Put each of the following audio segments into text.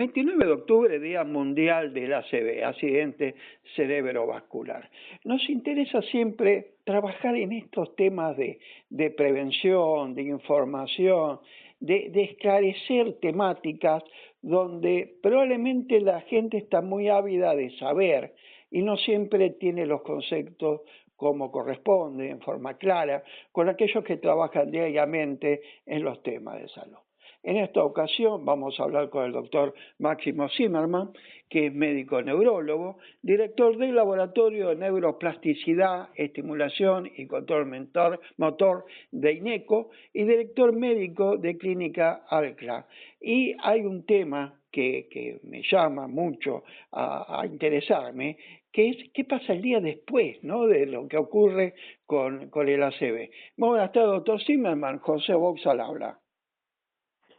29 de octubre, Día Mundial del ACV, accidente cerebrovascular. Nos interesa siempre trabajar en estos temas de prevención, de información, de esclarecer temáticas donde probablemente la gente está muy ávida de saber y no siempre tiene los conceptos como corresponde, en forma clara, con aquellos que trabajan diariamente en los temas de salud. En esta ocasión vamos a hablar con el doctor Máximo Zimmerman, que es médico neurólogo, director del Laboratorio de Neuroplasticidad, Estimulación y Control Motor de INECO y director médico de Clínica ALCLA. Y hay un tema que me llama mucho a interesarme, que es qué pasa el día después, ¿no?, de lo que ocurre con el ACV. Buenas tardes, doctor Zimmerman. José Boxal habla.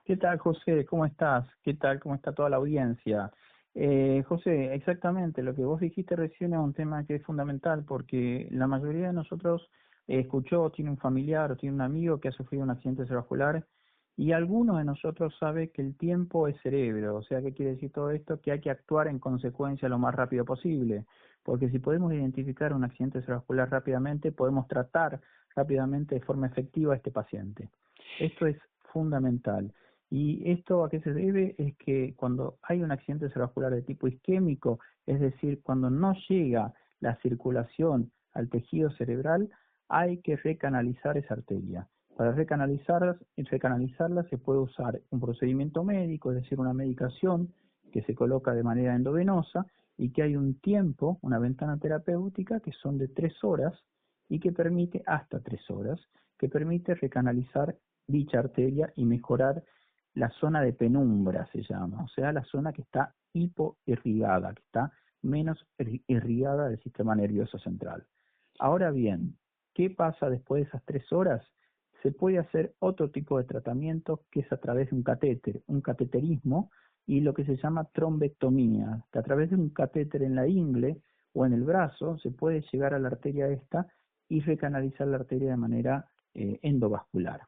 ¿Qué tal, José? ¿Cómo estás? ¿Qué tal? ¿Cómo está toda la audiencia? José, exactamente, lo que vos dijiste recién es un tema que es fundamental porque la mayoría de nosotros escuchó, tiene un familiar o tiene un amigo que ha sufrido un accidente cerebrovascular y algunos de nosotros sabe que el tiempo es cerebro. O sea, ¿qué quiere decir todo esto? Que hay que actuar en consecuencia lo más rápido posible, porque si podemos identificar un accidente cerebrovascular rápidamente, podemos tratar rápidamente de forma efectiva a este paciente. Esto es fundamental. ¿Y esto a qué se debe? Es que cuando hay un accidente cerebrovascular de tipo isquémico, es decir, cuando no llega la circulación al tejido cerebral, hay que recanalizar esa arteria. Para recanalizarla se puede usar un procedimiento médico, es decir, una medicación que se coloca de manera endovenosa y que hay un tiempo, una ventana terapéutica que son de 3 horas y que permite, hasta 3 horas, que permite recanalizar dicha arteria y mejorar la zona de penumbra, se llama, o sea, la zona que está hipoirrigada, que está menos irrigada del sistema nervioso central. Ahora bien, ¿qué pasa después de esas 3 horas? Se puede hacer otro tipo de tratamiento que es a través de un catéter, un cateterismo y lo que se llama trombectomía, que a través de un catéter en la ingle o en el brazo se puede llegar a la arteria esta y recanalizar la arteria de manera endovascular.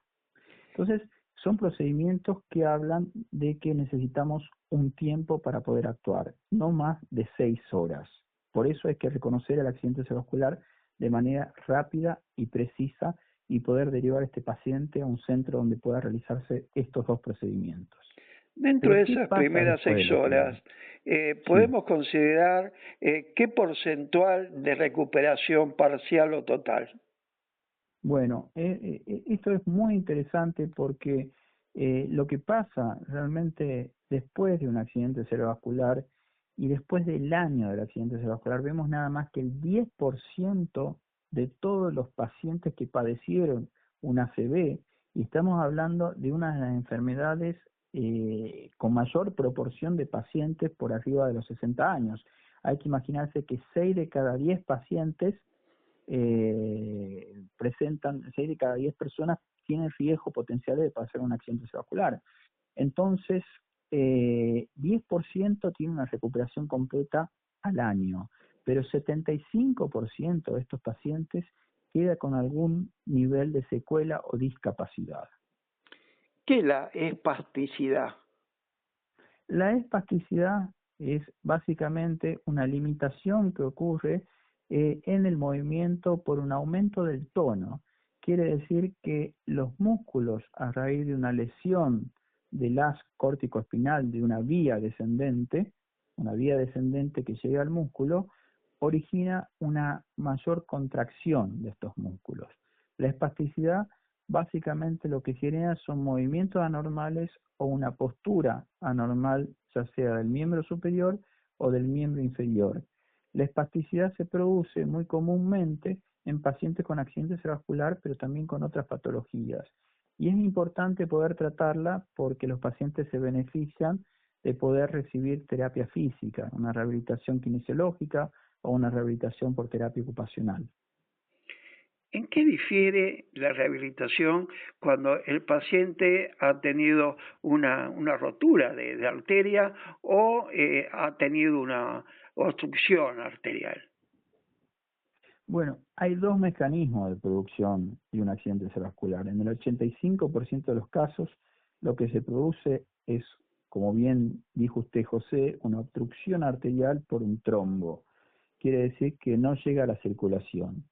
Entonces, son procedimientos que hablan de que necesitamos un tiempo para poder actuar, no más de 6 horas. Por eso hay que reconocer el accidente cerebrovascular de manera rápida y precisa y poder derivar a este paciente a un centro donde pueda realizarse estos 2 procedimientos. Dentro Pero de ¿qué esas pasa primeras después de 6 los horas, primeros? Sí. podemos considerar qué porcentual de recuperación parcial o total. Bueno, esto es muy interesante porque lo que pasa realmente después de un accidente cerebrovascular y después del año del accidente cerebrovascular, vemos nada más que el 10% de todos los pacientes que padecieron un ACV, y estamos hablando de una de las enfermedades con mayor proporción de pacientes por arriba de los 60 años. Hay que imaginarse que 6 de cada 10 pacientes presentan, 6 de cada 10 personas tienen riesgo potencial de pasar un accidente cerebrovascular. Entonces, 10% tiene una recuperación completa al año, pero 75% de estos pacientes queda con algún nivel de secuela o discapacidad. ¿Qué es la espasticidad? La espasticidad es básicamente una limitación que ocurre en el movimiento por un aumento del tono. Quiere decir que los músculos, a raíz de una lesión del haz córtico-espinal de una vía descendente que llega al músculo, origina una mayor contracción de estos músculos. La espasticidad básicamente lo que genera son movimientos anormales o una postura anormal, ya sea del miembro superior o del miembro inferior. La espasticidad se produce muy comúnmente en pacientes con accidente cerebrovascular, pero también con otras patologías. Y es importante poder tratarla porque los pacientes se benefician de poder recibir terapia física, una rehabilitación kinesiológica o una rehabilitación por terapia ocupacional. ¿En qué difiere la rehabilitación cuando el paciente ha tenido una rotura de arteria o ha tenido una obstrucción arterial? Bueno, hay 2 mecanismos de producción de un accidente cerebrovascular. En el 85% de los casos, lo que se produce es como bien dijo usted, José, una obstrucción arterial por un trombo. Quiere decir que no llega a la circulación.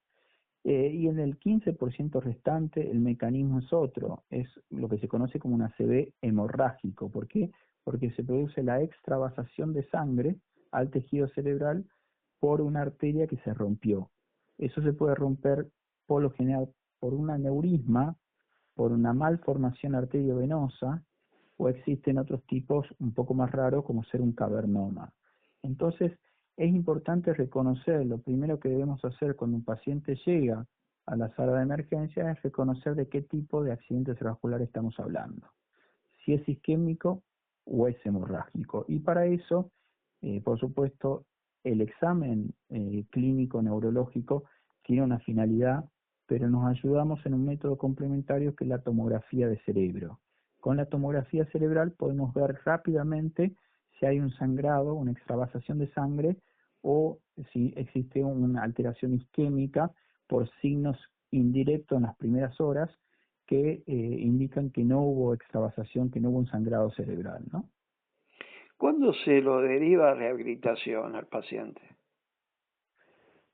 Y en el 15% restante el mecanismo es otro, es lo que se conoce como un ACV hemorrágico. ¿Por qué? Porque se produce la extravasación de sangre al tejido cerebral por una arteria que se rompió. Eso se puede romper por lo general por un aneurisma, por una malformación arteriovenosa, o existen otros tipos un poco más raros como ser un cavernoma. Entonces, es importante reconocer, lo primero que debemos hacer cuando un paciente llega a la sala de emergencia es reconocer de qué tipo de accidente cerebrovascular estamos hablando, si es isquémico o es hemorrágico. Y para eso, por supuesto, el examen clínico neurológico tiene una finalidad, pero nos ayudamos en un método complementario que es la tomografía de cerebro. Con la tomografía cerebral podemos ver rápidamente si hay un sangrado, una extravasación de sangre, o si existe una alteración isquémica por signos indirectos en las primeras horas que indican que no hubo extravasación, que no hubo un sangrado cerebral, ¿no? ¿Cuándo se lo deriva a rehabilitación al paciente?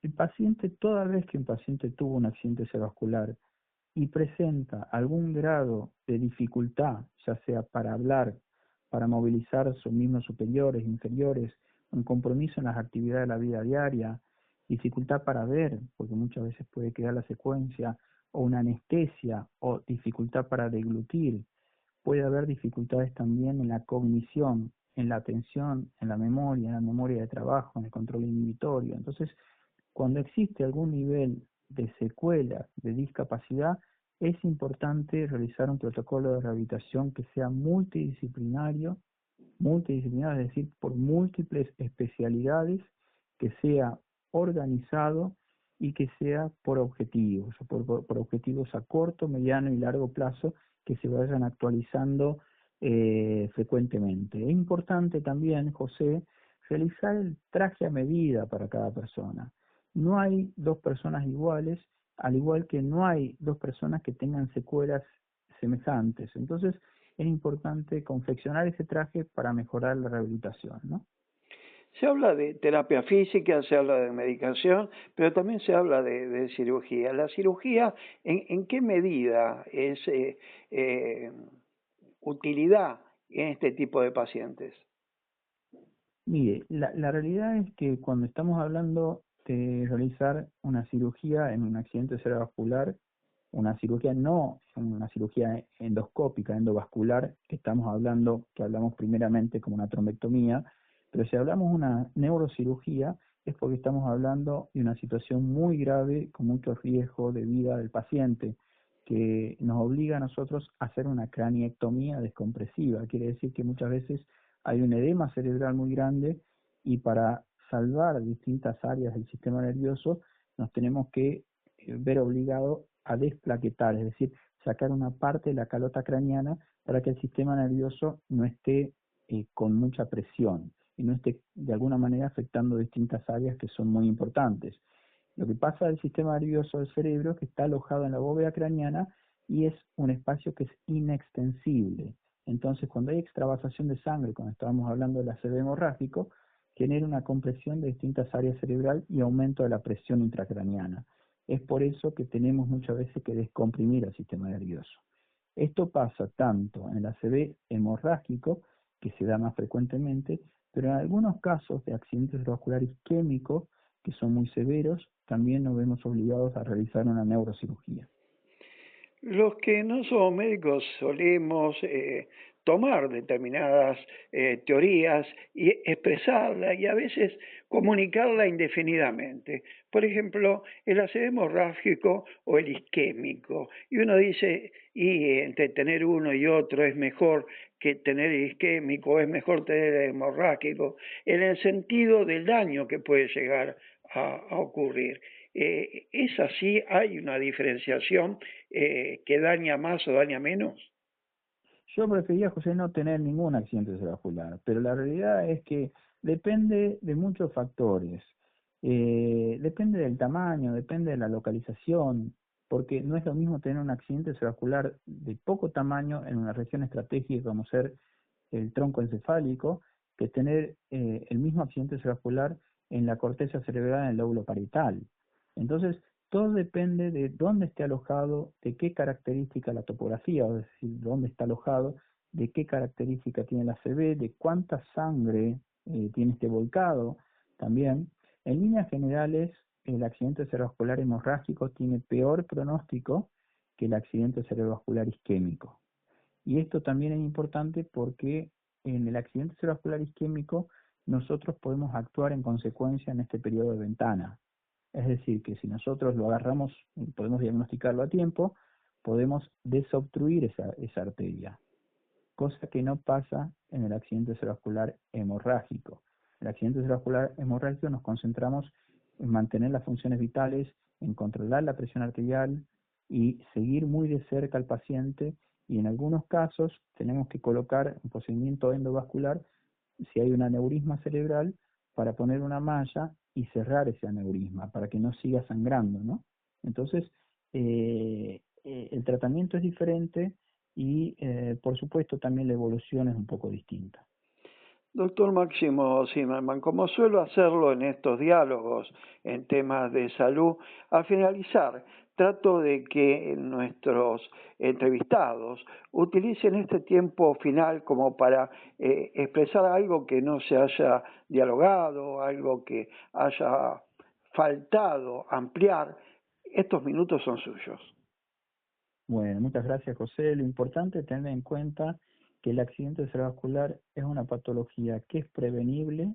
El paciente, toda vez que un paciente tuvo un accidente cerebrovascular y presenta algún grado de dificultad, ya sea para hablar, para movilizar sus miembros superiores, inferiores, un compromiso en las actividades de la vida diaria, dificultad para ver, porque muchas veces puede quedar la secuencia, o una anestesia, o dificultad para deglutir, puede haber dificultades también en la cognición, en la atención, en la memoria de trabajo, en el control inhibitorio. Entonces, cuando existe algún nivel de secuela, de discapacidad, es importante realizar un protocolo de rehabilitación que sea multidisciplinario, es decir, por múltiples especialidades, que sea organizado y que sea por objetivos, por objetivos a corto, mediano y largo plazo que se vayan actualizando frecuentemente. Es importante también, José, realizar el traje a medida para cada persona. No hay dos personas iguales, al igual que no hay dos personas que tengan secuelas semejantes. Entonces, es importante confeccionar ese traje para mejorar la rehabilitación, ¿no? Se habla de terapia física, se habla de medicación, pero también se habla de cirugía. ¿La cirugía en qué medida es eh, utilidad en este tipo de pacientes? Mire, la realidad es que cuando estamos hablando de realizar una cirugía en un accidente cerebrovascular, una cirugía no una cirugía endoscópica, endovascular, que estamos hablando, que hablamos primeramente como una trombectomía, pero si hablamos de una neurocirugía es porque estamos hablando de una situación muy grave con mucho riesgo de vida del paciente, que nos obliga a nosotros a hacer una craniectomía descompresiva. Quiere decir que muchas veces hay un edema cerebral muy grande y para salvar distintas áreas del sistema nervioso nos tenemos que ver obligados a desplaquetar, es decir, sacar una parte de la calota craneana para que el sistema nervioso no esté con mucha presión y no esté de alguna manera afectando distintas áreas que son muy importantes. Lo que pasa del sistema nervioso del cerebro es que está alojado en la bóveda craneana y es un espacio que es inextensible. Entonces, cuando hay extravasación de sangre, cuando estábamos hablando del ACV hemorrágico, genera una compresión de distintas áreas cerebral y aumento de la presión intracraneana. Es por eso que tenemos muchas veces que descomprimir el sistema nervioso. Esto pasa tanto en el ACV hemorrágico, que se da más frecuentemente, pero en algunos casos de accidentes cerebrovasculares isquémicos, que son muy severos, también nos vemos obligados a realizar una neurocirugía. Los que no somos médicos solemos tomar determinadas teorías y expresarlas y a veces comunicarla indefinidamente. Por ejemplo, el ácido hemorrágico o el isquémico. Y uno dice, y entre tener uno y otro es mejor que tener el isquémico, es mejor tener el hemorrágico, en el sentido del daño que puede llegar a ocurrir. ¿Es así? ¿Hay una diferenciación que daña más o daña menos? Yo prefería, José, no tener ningún accidente cerebrovascular, pero la realidad es que depende de muchos factores. Depende del tamaño, depende de la localización, porque no es lo mismo tener un accidente cerebrovascular de poco tamaño en una región estratégica como ser el tronco encefálico que tener el mismo accidente cerebrovascular en la corteza cerebral en el lóbulo parietal. Entonces, todo depende de dónde esté alojado, de qué característica la topografía, es decir, dónde está alojado, de qué característica tiene la ACV, de cuánta sangre tiene este volcado también. En líneas generales, el accidente cerebrovascular hemorrágico tiene peor pronóstico que el accidente cerebrovascular isquémico. Y esto también es importante porque en el accidente cerebrovascular isquémico nosotros podemos actuar en consecuencia en este periodo de ventana. Es decir, que si nosotros lo agarramos y podemos diagnosticarlo a tiempo, podemos desobstruir esa arteria, cosa que no pasa en el accidente cerebrovascular hemorrágico. En el accidente cerebrovascular hemorrágico nos concentramos en mantener las funciones vitales, en controlar la presión arterial y seguir muy de cerca al paciente, y en algunos casos tenemos que colocar un procedimiento endovascular si hay un aneurisma cerebral para poner una malla y cerrar ese aneurisma para que no siga sangrando, ¿no? Entonces, el tratamiento es diferente y, por supuesto, también la evolución es un poco distinta. Doctor Máximo Zimmerman, como suelo hacerlo en estos diálogos en temas de salud, al finalizar trato de que nuestros entrevistados utilicen este tiempo final como para expresar algo que no se haya dialogado, algo que haya faltado ampliar. Estos minutos son suyos. Bueno, muchas gracias, José. Lo importante es tener en cuenta que el accidente cerebrovascular es una patología que es prevenible.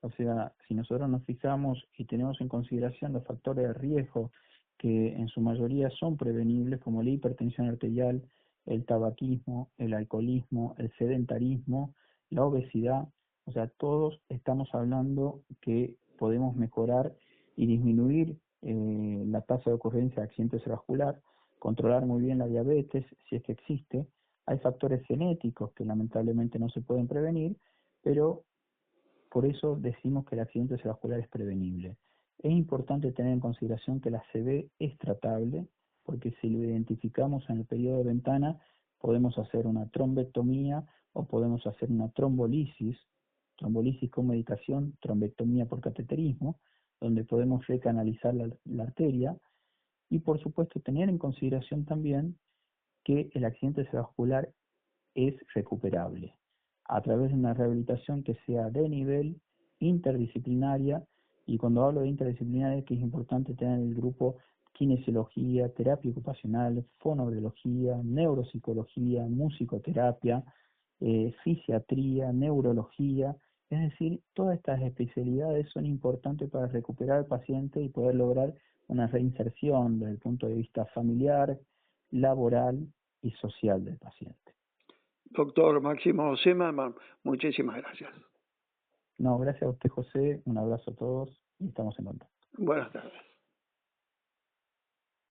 O sea, si nosotros nos fijamos y tenemos en consideración los factores de riesgo que en su mayoría son prevenibles, como la hipertensión arterial, el tabaquismo, el alcoholismo, el sedentarismo, la obesidad, o sea, todos estamos hablando que podemos mejorar y disminuir la tasa de ocurrencia de accidente cerebrovascular, controlar muy bien la diabetes, si es que existe. Hay factores genéticos que lamentablemente no se pueden prevenir, pero por eso decimos que el accidente cerebrovascular es prevenible. Es importante tener en consideración que la ACV es tratable, porque si lo identificamos en el periodo de ventana, podemos hacer una trombectomía o podemos hacer una trombolisis con medicación, trombectomía por cateterismo, donde podemos recanalizar la arteria, y por supuesto tener en consideración también que el accidente cerebrovascular es recuperable a través de una rehabilitación que sea de nivel, interdisciplinaria, y cuando hablo de interdisciplinaria, que es importante tener el grupo kinesiología, terapia ocupacional, fonoaudiología, neuropsicología, musicoterapia, fisiatría, neurología, es decir, todas estas especialidades son importantes para recuperar al paciente y poder lograr una reinserción desde el punto de vista familiar, laboral y social del paciente. Doctor Máximo Zimmerman, muchísimas gracias. No, gracias a usted, José. Un abrazo a todos y estamos en contacto. Buenas tardes.